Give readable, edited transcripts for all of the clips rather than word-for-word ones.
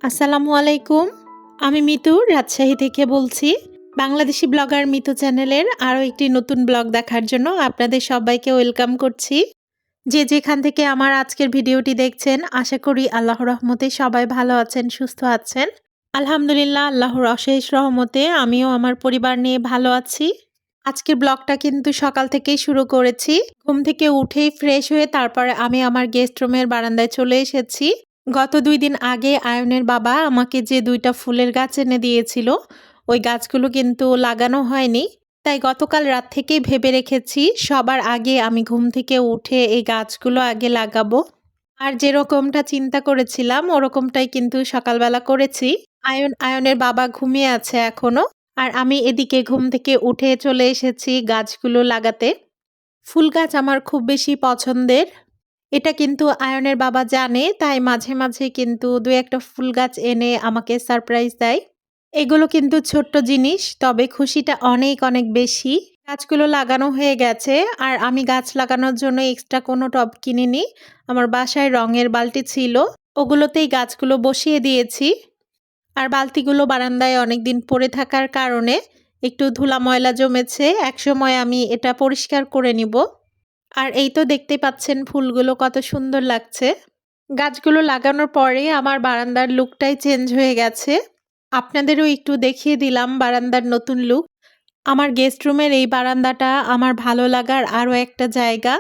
আসসালামু আলাইকুম। আমি মিতু রাজশাহী থেকে বলছি। বাংলাদেশি ব্লগার মিতু চ্যানেলের আরও একটি নতুন ব্লগ দেখার জন্য আপনাদের সবাইকে ওয়েলকাম করছি। যে যেখান থেকে আমার আজকের ভিডিওটি দেখছেন আশা করি আল্লাহর রহমতে সবাই ভালো আছেন, সুস্থ আছেন। আলহামদুলিল্লাহ, আল্লাহর অশেষ রহমতে আমিও আমার পরিবার নিয়ে ভালো আছি। আজকের ব্লগটা কিন্তু সকাল থেকেই শুরু করেছি। ঘুম থেকে উঠেই ফ্রেশ হয়ে তারপরে আমি আমার গেস্ট রুমের বারান্দায় চলে এসেছি। গত ২ দিন আগে আয়নের বাবা আমাকে যে ২টা ফুলের গাছ এনে দিয়েছিল, ওই গাছগুলো কিন্তু লাগানো হয়নি। তাই গতকাল রাত থেকেই ভেবে রেখেছি সবার আগে আমি ঘুম থেকে উঠে এই গাছগুলো আগে লাগাবো। আর যেরকমটা চিন্তা করেছিলাম ওরকমটাই কিন্তু সকালবেলা করেছি। আয়নের বাবা ঘুমিয়ে আছে এখনো। আর আমি এদিকে ঘুম থেকে উঠে চলে এসেছি গাছগুলো লাগাতে। ফুল গাছ আমার খুব বেশি পছন্দের। এটা কিন্তু আয়নের বাবা জানে, তাই মাঝে মাঝে কিন্তু ২-১টা ফুল গাছ এনে আমাকে সারপ্রাইজ দেয়। এগুলো কিন্তু ছোট্ট জিনিস, তবে খুশিটা অনেক অনেক বেশি। গাছগুলো লাগানো হয়ে গেছে আর আমি গাছ লাগানোর জন্য এক্সট্রা কোনো টব কিনিনি। আমার বাসায় রঙের বালতি ছিল, ওগুলোতেই গাছগুলো বসিয়ে দিয়েছি। আর বালতিগুলো বারান্দায় অনেকদিন পড়ে থাকার কারণে একটু ধুলা ময়লা জমেছে, একসময় আমি এটা পরিষ্কার করে নিব। আর এই তো দেখতে পাচ্ছেন ফুলগুলো কত সুন্দর লাগছে। গাছগুলো লাগানোর পরে আমার বারান্দার লুকটাই চেঞ্জ হয়ে গেছে। আপনাদেরও একটু দেখিয়ে দিলাম বারান্দার নতুন লুক। আমার গেস্ট রুমের এই বারান্দাটা আমার ভালো লাগার আরও একটা জায়গা।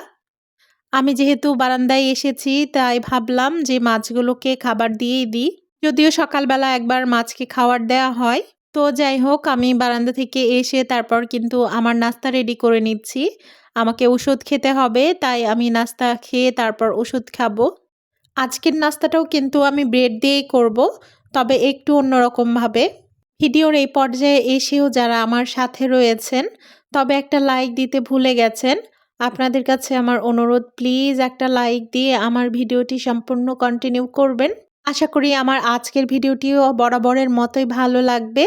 আমি যেহেতু বারান্দায় এসেছি তাই ভাবলাম যে মাছগুলোকে খাবার দিয়েই দিই। যদিও সকালবেলা একবার মাছকে খাবার দেওয়া হয়। তো যাই হোক, আমি বারান্দা থেকে এসে তারপর কিন্তু আমার নাস্তা রেডি করে নিচ্ছি। আমাকে ওষুধ খেতে হবে, তাই আমি নাস্তা খেয়ে তারপর ওষুধ খাবো। আজকের নাস্তাটাও কিন্তু আমি ব্রেড দিয়েই করব, তবে একটু অন্যরকমভাবে। ভিডিওর এই পর্যায়ে এসেও যারা আমার সাথে রয়েছেন তবে একটা লাইক দিতে ভুলে গেছেন। আপনাদের কাছে আমার অনুরোধ, প্লিজ একটা লাইক দিয়ে আমার ভিডিওটি সম্পূর্ণ কন্টিনিউ করবেন। আশা করি আমার আজকের ভিডিওটিও বরাবরের মতোই ভালো লাগবে।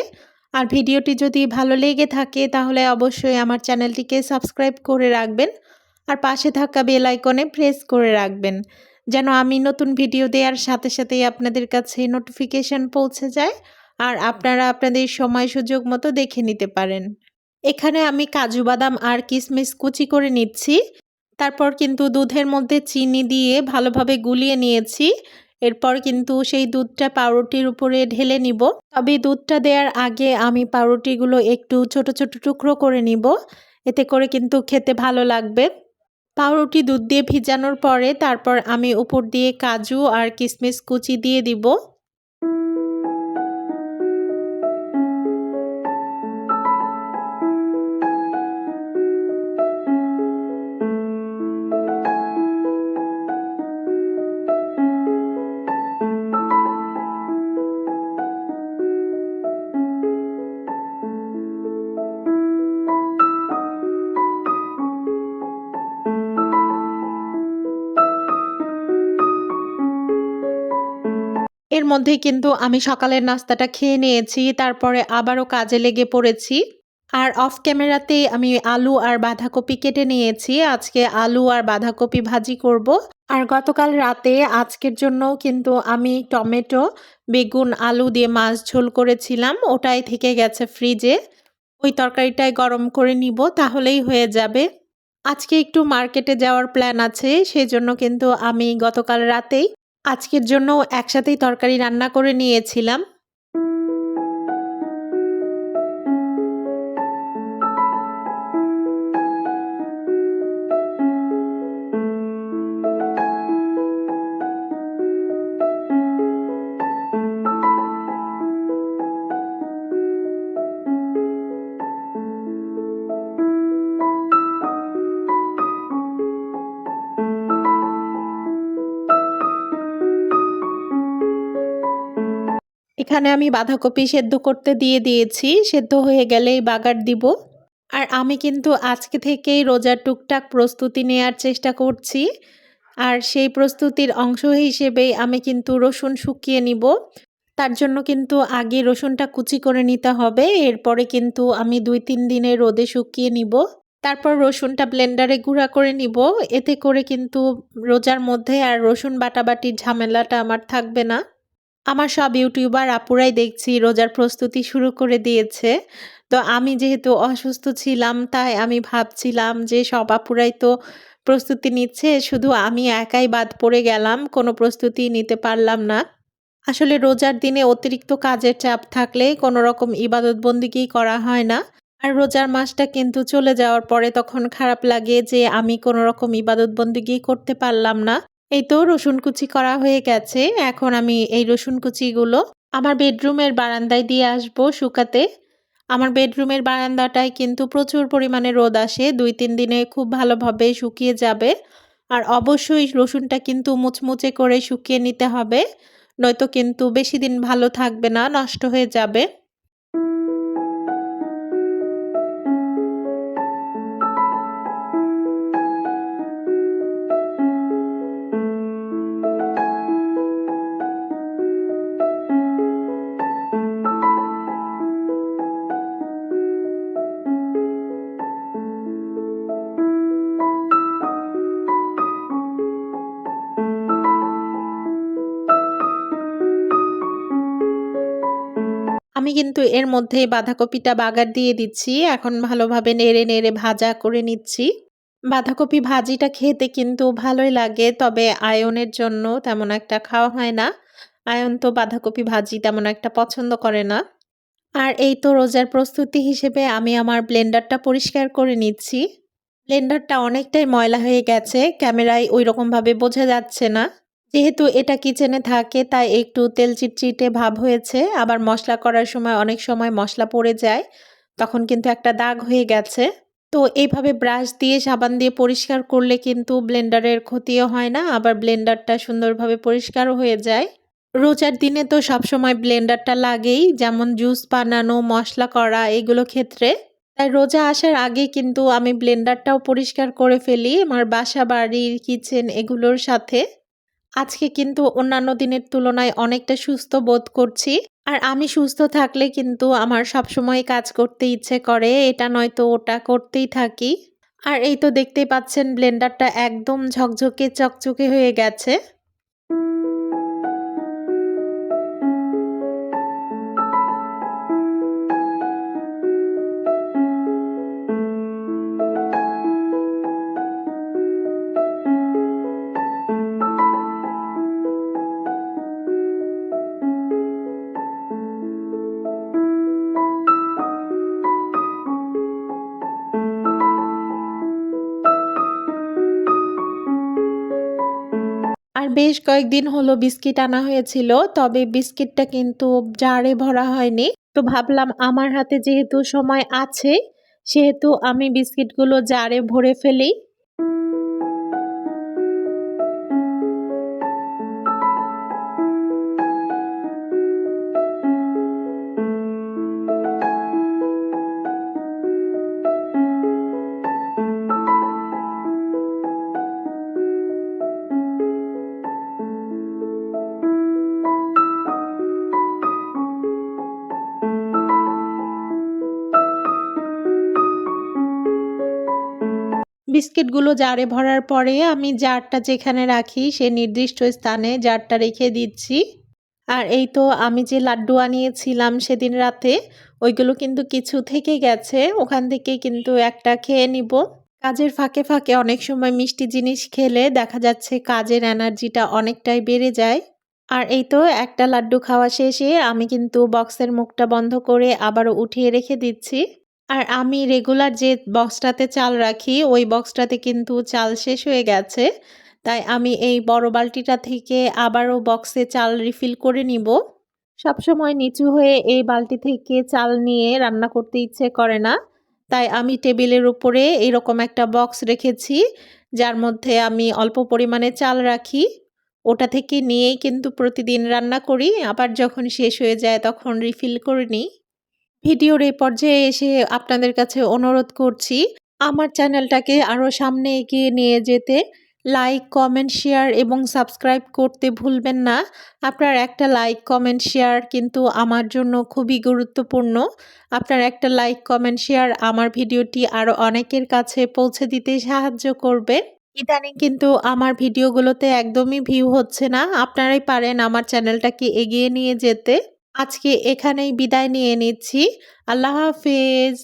আর ভিডিওটি যদি ভালো লেগে থাকে তাহলে অবশ্যই আমার চ্যানেলটিকে সাবস্ক্রাইব করে রাখবেন আর পাশে থাকা বেল আইকনে প্রেস করে রাখবেন, যেন আমি নতুন ভিডিও দেওয়ার সাথে সাথেই আপনাদের কাছে নোটিফিকেশন পৌঁছে যায় আর আপনারা আপনাদের সময় সুযোগ মতো দেখে নিতে পারেন। এখানে আমি কাজু বাদাম আর কিশমিশ কুচি করে নিচ্ছি। তারপর কিন্তু দুধের মধ্যে চিনি দিয়ে ভালোভাবে গুলিয়ে নিয়েছি। এরপর কিন্তু সেই দুধটা পাউরুটির উপরে ঢেলে নিব। তবে দুধটা দেওয়ার আগে আমি পাউরুটিগুলো একটু ছোট ছোট টুকরো করে নিব, এতে করে কিন্তু খেতে ভালো লাগবে। পাউরুটি দুধ দিয়ে ভিজানোর পরে তারপর আমি উপর দিয়ে কাজু আর কিশমিশ কুচি দিয়ে দিব। এর মধ্যেই কিন্তু আমি সকালের নাস্তাটা খেয়ে নিয়েছি, তারপরে আবারও কাজে লেগে পড়েছি। আর অফ ক্যামেরাতেই আমি আলু আর বাঁধাকপি কেটে নিয়েছি। আজকে আলু আর বাঁধাকপি ভাজি করব। আর গতকাল রাতে আজকের জন্যও কিন্তু আমি টমেটো, বেগুন, আলু দিয়ে মাছ ঝোল করেছিলাম, ওটাই থেকে গেছে ফ্রিজে। ওই তরকারিটাই গরম করে নিব, তাহলেই হয়ে যাবে। আজকে একটু মার্কেটে যাওয়ার প্ল্যান আছে, সেজন্য কিন্তু আমি গতকাল রাতেই আজকের জন্য একসাথেই তরকারি রান্না করে নিয়েছিলাম। এখানে আমি বাঁধাকপি সেদ্ধ করতে দিয়ে দিয়েছি, সেদ্ধ হয়ে গেলেই বাগার দিব। আর আমি কিন্তু আজকে থেকেই রোজার টুকটাক প্রস্তুতি নেয়ার চেষ্টা করছি। আর সেই প্রস্তুতির অংশ হিসেবেই আমি কিন্তু রসুন শুকিয়ে নিব। তার জন্য কিন্তু আগে রসুনটা কুচি করে নিতে হবে, এরপরে কিন্তু আমি ২-৩ দিনে রোদে শুকিয়ে নিব। তারপর রসুনটা ব্লেন্ডারে গুঁড়া করে নিব, এতে করে কিন্তু রোজার মধ্যে আর রসুন বাটাবাটির ঝামেলাটা আমার থাকবে না। আমার সব ইউটিউবার আপুরাই দেখছি রোজার প্রস্তুতি শুরু করে দিয়েছে। তো আমি যেহেতু অসুস্থ ছিলাম তাই আমি ভাবছিলাম যে সব আপুরাই তো প্রস্তুতি নিচ্ছে, শুধু আমি একাই বাদ পড়ে গেলাম, কোনো প্রস্তুতিই নিতে পারলাম না। আসলে রোজার দিনে অতিরিক্ত কাজের চাপ থাকলে কোনো রকম ইবাদত বন্দিগি করা হয় না। আর রোজার মাসটা কিন্তু চলে যাওয়ার পরে তখন খারাপ লাগে যে আমি কোনো রকম ইবাদত বন্দিগি করতে পারলাম না। এই তো রসুন কুচি করা হয়ে গেছে। এখন আমি এই রসুন কুচিগুলো আমার বেডরুমের বারান্দায় দিয়ে আসবো শুকাতে। আমার বেডরুমের বারান্দাটায় কিন্তু প্রচুর পরিমাণে রোদ আসে। ২-৩ দিনে খুব ভালোভাবে শুকিয়ে যাবে। আর অবশ্যই রসুনটা কিন্তু মুচমুচে করে শুকিয়ে নিতে হবে। নয়তো কিন্তু বেশিদিন ভালো থাকবে না, নষ্ট হয়ে যাবে। আমি কিন্তু এর মধ্যেই বাঁধাকপিটা বাগার দিয়ে দিচ্ছি। এখন ভালোভাবে নেড়ে, নেড়ে ভাজা করে নিচ্ছি। বাঁধাকপি ভাজিটা খেতে কিন্তু ভালোই লাগে, তবে আয়নের জন্য তেমন একটা খাওয়া হয় না। আয়ন তো বাঁধাকপি ভাজি তেমন একটা পছন্দ করে না। আর এই তো রোজার প্রস্তুতি হিসেবে আমি আমার ব্লেন্ডারটা পরিষ্কার করে নিচ্ছি। ব্লেন্ডারটা অনেকটাই ময়লা হয়ে গেছে, ক্যামেরায় ওইরকমভাবে বোঝা যাচ্ছে না। যেহেতু এটা কিচেনে থাকে তাই একটু তেল চিটচিটে ভাব হয়েছে। আবার মসলা করার সময় অনেক সময় মসলা পড়ে যায়, তখন কিন্তু একটা দাগ হয়ে গেছে। তো এইভাবে ব্রাশ দিয়ে সাবান দিয়ে পরিষ্কার করলে কিন্তু ব্লেন্ডারের ক্ষতিও হয় না, আবার ব্লেন্ডারটা সুন্দরভাবে পরিষ্কারও হয়ে যায়। রোজার দিনে তো সবসময় ব্লেন্ডারটা লাগেই, যেমন জুস বানানো, মসলা করা এগুলো ক্ষেত্রে। তাই রোজা আসার আগে কিন্তু আমি ব্লেন্ডারটাও পরিষ্কার করে ফেলি আমার বাসা বাড়ির কিচেন এগুলোর সাথে। আজকে কিন্তু অন্যান্য দিনের তুলনায় অনেকটা সুস্থ বোধ করছি। আর আমি সুস্থ থাকলে কিন্তু আমার সবসময় কাজ করতে ইচ্ছে করে, এটা নয়তো ওটা করতেই থাকি। আর এই তো দেখতেই পাচ্ছেন ব্লেন্ডারটা একদম ঝকঝকে চকচকে হয়ে গেছে। আর বেশ কয়েকদিন হলো বিস্কিট আনা হয়েছিল, তবে বিস্কিটটা কিন্তু জারে ভরা হয়নি। তো ভাবলাম আমার হাতে যেহেতু সময় আছে, সেহেতু আমি বিস্কিটগুলো জারে ভরে ফেলি। বিস্কিটগুলো জারে ভরার পরে আমি জারটা যেখানে রাখি সে নির্দিষ্ট স্থানে জারটা রেখে দিচ্ছি। আর এই তো আমি যে লাড্ডু আনিয়েছিলাম সেদিন রাতে, ওইগুলো কিন্তু কিছু থেকে গেছে। ওখান থেকে কিন্তু একটা খেয়ে নিব। কাজের ফাঁকে ফাঁকে অনেক সময় মিষ্টি জিনিস খেলে দেখা যাচ্ছে কাজের এনার্জিটা অনেকটাই বেড়ে যায়। আর এই তো একটা লাড্ডু খাওয়া শেষে আমি কিন্তু বক্সের মুখটা বন্ধ করে আবারও উঠিয়ে রেখে দিচ্ছি। আর আমি রেগুলার যে বক্সটাতে চাল রাখি ওই বক্সটাতে কিন্তু চাল শেষ হয়ে গেছে। তাই আমি এই বড় বালতিটা থেকে আবারও বক্সে চাল রিফিল করে নিব। সবসময় নিচু হয়ে এই বালতি থেকে চাল নিয়ে রান্না করতে ইচ্ছে করে না। তাই আমি টেবিলের উপরে এরকম একটা বক্স রেখেছি, যার মধ্যে আমি অল্প পরিমাণে চাল রাখি। ওটা থেকে নিয়েই কিন্তু প্রতিদিন রান্না করি। আবার যখন শেষ হয়ে যায় তখন রিফিল করে নিই। ভিডিওর এই পর্যায়ে এসে আপনাদের কাছে অনুরোধ করছি, আমার চ্যানেলটাকে আরও সামনে এগিয়ে নিয়ে যেতে লাইক, কমেন্ট, শেয়ার এবং সাবস্ক্রাইব করতে ভুলবেন না। আপনার একটা লাইক, কমেন্ট, শেয়ার কিন্তু আমার জন্য খুবই গুরুত্বপূর্ণ। আপনার একটা লাইক, কমেন্ট, শেয়ার আমার ভিডিওটি আরও অনেকের কাছে পৌঁছে দিতে সাহায্য করবে। ইদানিং কিন্তু আমার ভিডিওগুলোতে একদমই ভিউ হচ্ছে না। আপনারাই পারেন আমার চ্যানেলটাকে এগিয়ে নিয়ে যেতে। আজকে এখানেই বিদায় নিয়ে নিচ্ছি। আল্লাহ হাফেজ।